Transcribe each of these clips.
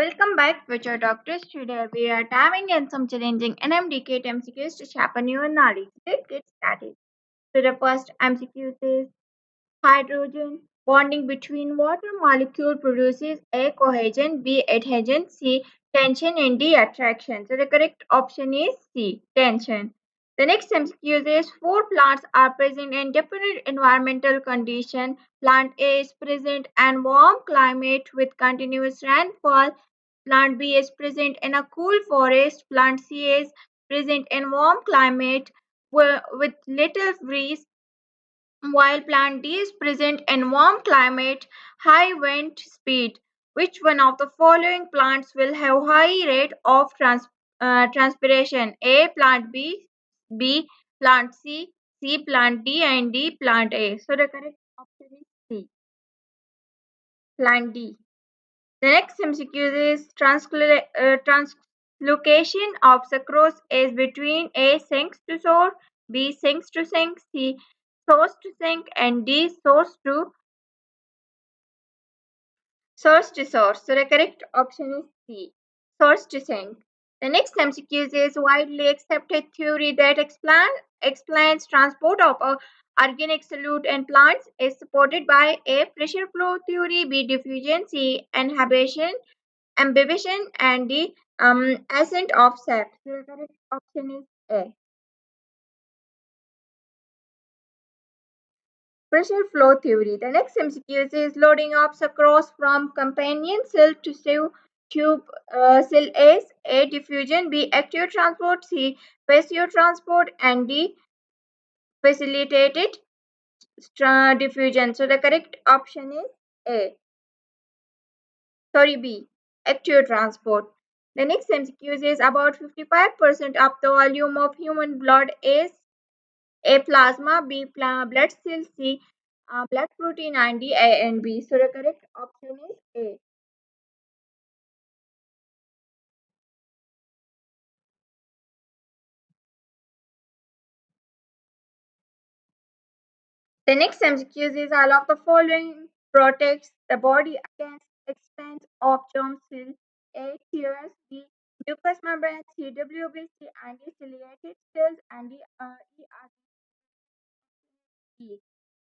Welcome back, future doctors. Today we are diving in some challenging MDCat MCQs to sharpen your knowledge. Let's get started. So the first MCQ is hydrogen bonding between water molecule produces A cohesion, B adhesion, C tension, and D attraction. So the correct option is C tension. The next MCQ is four plants are present in different environmental conditions. Plant A is present in warm climate with continuous rainfall. Plant B is present in a cool forest. Plant C is present in warm climate with little breeze, while plant D is present in warm climate, high wind speed. Which one of the following plants will have high rate of transpiration? A. Plant B, B. Plant C, C. Plant D, and D. Plant A. So the correct option is C. Plant D. The next MCQ is translocation of sucrose is between A. Sinks to source, B. Sinks to sink, C. Source to sink, and D. Source to source to source. So the correct option is C. Source to sink. The next MCQ is widely accepted theory that explains transport of a organic solute in plants is supported by A. Pressure flow theory, B. Diffusion, C. Inhibition, ambition, and D. Ascent of sap. So the correct option is A. Pressure flow theory. The next MCQ is loading of sucrose from companion cell to tube cell is A. Diffusion, B. Active transport, C. Passive transport, and D. Facilitated diffusion. So the correct option is A. Sorry, B. Active transport. The next MCQ is about 55% of the volume of human blood is A. Plasma, B. Blood cells, C. Blood protein, and D. A and B. So the correct option is A. The next MCQ is all of the following protects the body against expense of germ cells: A. Tears, B. Mucous membrane, C. WBC, and D. Ciliated cells, and D.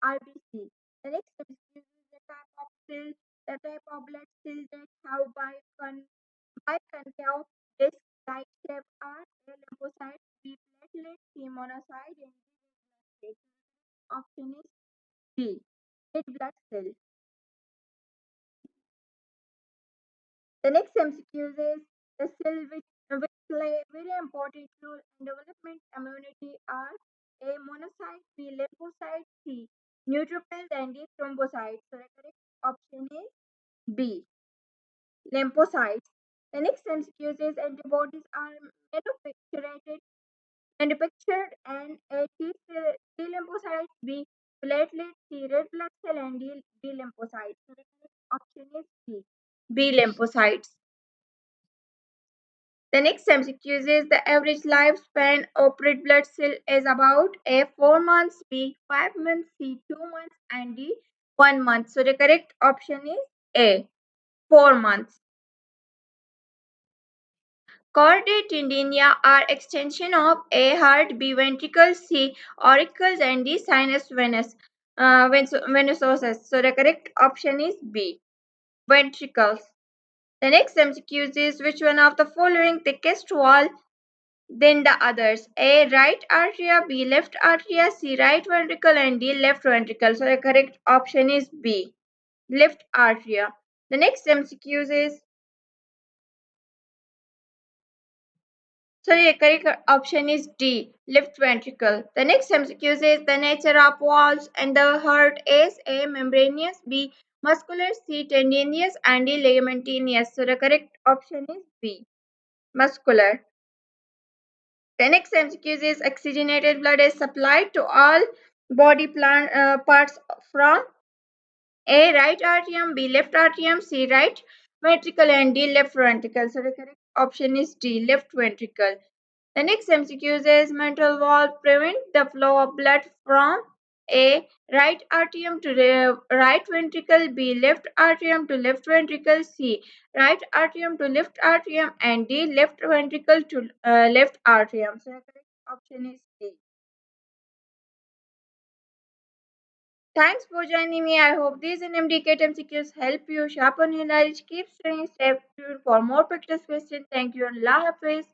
RBC. The next MCQ is the type of cell, the type of blood cells that have biconcave disc-like shape are A. Lymphocytes, B. Platelets, C. Monocyte, and D. Red blood cells. Option is B. Red blood cells. The next MCQ is the cell which play very important role in development immunity are A. Monocytes, B. Lymphocytes, C. Neutrophils, and D. Thrombocytes. So the correct option is B. Lymphocytes. The next MCQ is antibodies are manufactured and A. T lymphocytes, B. Platelets, C. Red blood cell, and D lymphocytes. So the correct option is C. B lymphocytes. The next MCQ is the average lifespan of red blood cell is about A. 4 months, B. 5 months, C. 2 months, and D. 1 month. So the correct option is A. 4 months. Chordae tendinia are extension of A. Heart, B. Ventricle, C. Auricles, and D. Sinus venosus. So the correct option is B. Ventricles. The next MCQ is which one of the following thickest wall than the others? A. Right atria, B. Left atria, C. Right ventricle, and D. Left ventricle. So the correct option is B. Left atria. The next MCQ is the correct option is D. Left ventricle. The next MCQ is the nature of walls and the heart is A. Membranous, B. Muscular, C. Tendinous, and D. Ligamentous. So the correct option is B. Muscular. The next MCQ is oxygenated blood is supplied to all body parts from A. Right atrium, B. Left atrium, C. Right ventricle, and D. Left ventricle. So the correct option is D. Left ventricle. The next MCQ is mental valve prevent the flow of blood from A. Right atrium to right ventricle. B. Left atrium to left ventricle. C. Right atrium to left atrium. And D. Left ventricle to left atrium. So the correct option is A. Thanks for joining me. I hope these MDCat MCQs help you sharpen your knowledge. Keep staying safe tuned for more practice questions. Thank you and Allah Hafiz.